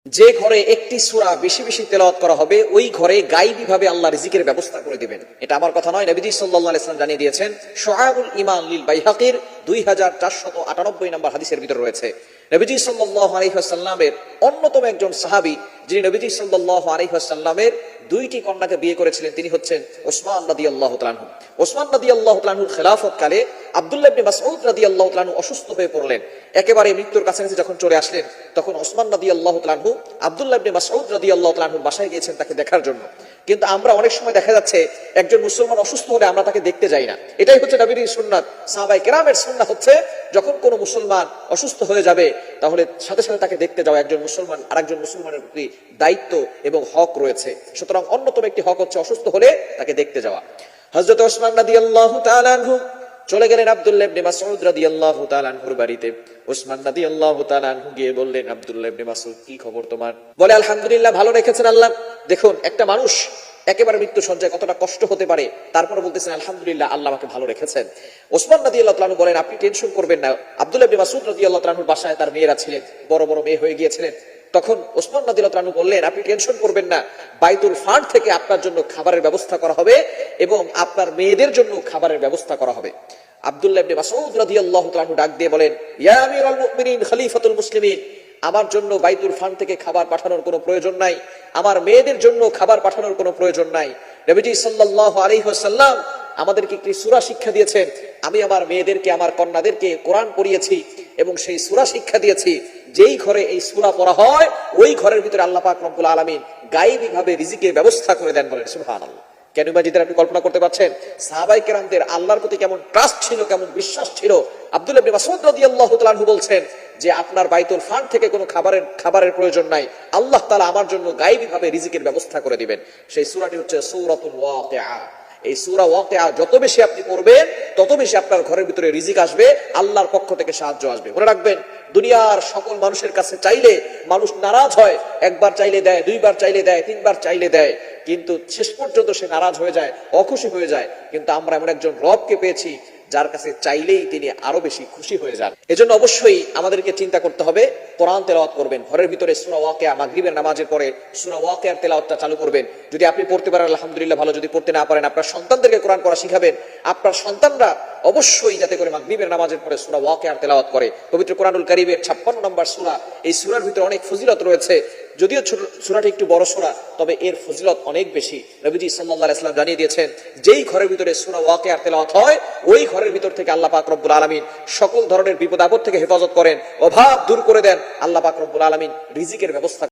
যে ঘরে একটি সূরা বেশি বেশি তেলাওয়াত করা হবে ওই ঘরে গায়বী ভাবে আল্লাহ রিজিকের ব্যবস্থা করে দিবেন। এটা আমার কথা নয়, নবীজি সাল্লাল্লাহু আলাইহি ওয়াসাল্লাম জানিয়ে দিয়েছেন। শুআবুল ঈমান লিল বাইহাকির 2498 নম্বর হাদিসের ভিতর রয়েছে, নবীজি সাল্লাল্লাহু আলাইহি ওয়াসাল্লামের অন্যতম একজন সাহাবী যিনি নবীজি সাল্লাল্লাহু আলাইহি ওয়াসাল্লামের দুইটি কন্যাকে বিয়ে করেছিলেন, তিনি হচ্ছেন ওসমান রাদিয়াল্লাহু তাআলা আনহু। ওসমান রাদিয়াল্লাহু তাআলা আনহুর খেলাফত কালে আব্দুল্লাহ ইবনে মাসউদ রাদিয়াল্লাহু তাআলা আনহু অসুস্থ হয়ে পড়লেন। একেবারে মৃত্যুর কাছাকাছি যখন চলে আসলেন, তখন ওসমান রাদিয়াল্লাহু তাআলা আনহু আব্দুল্লাহ ইবনে মাসউদ রাদিয়াল্লাহু তাআলা আনহুর বাসায় গিয়েছেন তাকে দেখার জন্য। কিন্তু আমরা অনেক সময় দেখা যাচ্ছে একজন মুসলমান অসুস্থ হলে আমরা তাকে দেখতে যাই না। এটাই হচ্ছে নবীর সুন্নাত, সাহাবায়ে কেরামের সুন্নাত হচ্ছে যখন কোনো মুসলমান অসুস্থ হয়ে যাবে তাহলে সাথে সাথে তাকে দেখতে যাওয়া। একজন মুসলমান আরেকজন মুসলমানের প্রতি দায়িত্ব এবং হক রয়েছে, সুতরাং অন্যতম একটি হক হচ্ছে অসুস্থ হলে তাকে দেখতে যাওয়া। হযরত ওসমান রাদিয়াল্লাহু তাআলা আনহু চলে গেলেন আব্দুল্লাহ ইবনে মাসউদ রাদিয়াল্লাহু তাআলা আনহুর বাড়িতে। ওসমান রাদিয়াল্লাহু তাআলা আনহু গিয়ে বললেন, আব্দুল্লাহ ইবনে মাসউদ কি খবর তোমার? বলে, আলহামদুলিল্লাহ, ভালো রেখেছেন আল্লাহ। দেখুন, একটা মানুষ একেবারে মৃত্যু সজ্জায় কতটা কষ্ট হতে পারে, তারপরে বলতেছেন আলহামদুলিল্লাহ, আল্লাহ আমাকে ভালো রেখেছেন। ওসমান রাদিয়াল্লাহু তাআলা বলেন, আপনি টেনশন করবেন না। আব্দুল্লাহ ইবনে মাসউদ রাদিয়াল্লাহু তাআলার বাসায় তার মেয়েরা ছিলেন, বড় বড় মেয়ে হয়ে গিয়েছিলেন। তখন ওসমান রাদিয়াল্লাহু তাআলা বললেন, আপনি টেনশন করবেন না, বাইতুল ফান্ড থেকে আপনার জন্য খাবারের ব্যবস্থা করা হবে এবং আপনার মেয়েদের জন্য খাবারের ব্যবস্থা করা হবে। আব্দুল্লাহ ইবনে মাসউদ রাদিয়াল্লাহু তাআলা ডাক দিয়ে বলেন, ইয়া আমিরুল মুমিনিন খলিফাতুল মুসলিমিন, আমার জন্য বাইতুল ফান্ড থেকে খাবার পাঠানোর কোনো প্রয়োজন নাই, আমার মেয়েদের জন্য খাবার পাঠানোর কোনো প্রয়োজন নাই। নবীজি সাল্লাল্লাহু আলাইহি ওয়াসাল্লাম আমাদেরকে একটি সূরা শিক্ষা দিয়েছেন। আমি আমার মেয়েদেরকে, আমার কন্যাদেরকে কোরআন পড়িয়েছি এবং সেই সূরা শিক্ষা দিয়েছি। যেই ঘরে এই সূরা পড়া হয় ওই ঘরের ভিতরে আল্লাহ পাক রব্বুল আলামিন গায়বী ভাবে রিজিকের ব্যবস্থা করে দেন। বলেন সুবহানাল্লাহ। কেন বাজিদের আপনি কল্পনা করতে পারছেন সাহাবায়ে কেরামদের আল্লাহর প্রতি কেমন ট্রাস্ট ছিল, কেমন বিশ্বাস ছিল। আব্দুল্লাহ ইবনে মাসউদ রাদিয়াল্লাহু তাআলা আনহু বলছেন যে আপনার বাইতুল ফান্ড থেকে কোনো খাবারের প্রয়োজন নাই, আল্লাহ তাআলা আমার জন্য গায়বী ভাবে রিজিকের ব্যবস্থা করে দিবেন। সেই সূরাটি হচ্ছে সূরাতুল ওয়াকিআ। এই সূরা ওয়াকিআ যত বেশি আপনি পড়বেন তত বেশি আপনার ঘরের ভিতরে রিজিক আসবে, আল্লাহর পক্ষ থেকে সাহায্য আসবে। মনে রাখবেন, দুনিয়ার সকল মানুষের কাছে চাইলে মানুষ নারাজ হয়। একবার চাইলে দেয়, দুইবার চাইলে দেয়, তিনবার চাইলে দেয়, কিন্তু শেষ পর্যন্ত সে নারাজ হয়ে যায়, অখুশি হয়ে যায়। কিন্তু আমরা এমন একজন রবকে পেয়েছি যার কাছে চাইলেই তিনি আরো বেশি খুশি হয়ে যান। এজন্য অবশ্যই আমাদেরকে চিন্তা করতে হবে, কোরআন তেলাওয়াত করবেন, ঘরের ভিতরে সূরা ওয়াকিআ মাগরিবের নামাজের পরে সূরা ওয়াকিআর তেলাওয়াতটা চালু করবেন। যদি আপনি পড়তে পারেন আলহামদুলিল্লাহ ভালো, যদি পড়তে না পারেন আপনার সন্তানদেরকে কোরআন পড়া শিখাবেন। আপনার সন্তানরা অবশ্যই যাতে করে মাগরিবের নামাজের পরে সূরা ওয়াকিআর তেলাওয়াত করে। পবিত্র কোরআনুল কারীমের 56 নম্বর সূরা, এই সূরার ভিতরে অনেক ফজিলত রয়েছে। যদিও সূরাটি একটু বড় সূরা, তবে এর ফজিলত অনেক বেশি। নবীজি সাল্লাল্লাহু আলাইহি ওয়াসাল্লাম জানিয়ে দিয়েছেন, যেই ঘরের ভিতরে সূরা ওয়াকিআর তেলাওয়াত হয় ওই ঘরের ভিতর থেকে আল্লাহ পাক রব্বুল আলামিন সকল ধরনের বিপদ আপদ থেকে হেফাজত করেন, অভাব দূর করে দেন। আল্লাহ পাক রব্বুল আলামিন রিজিকের ব্যবস্থা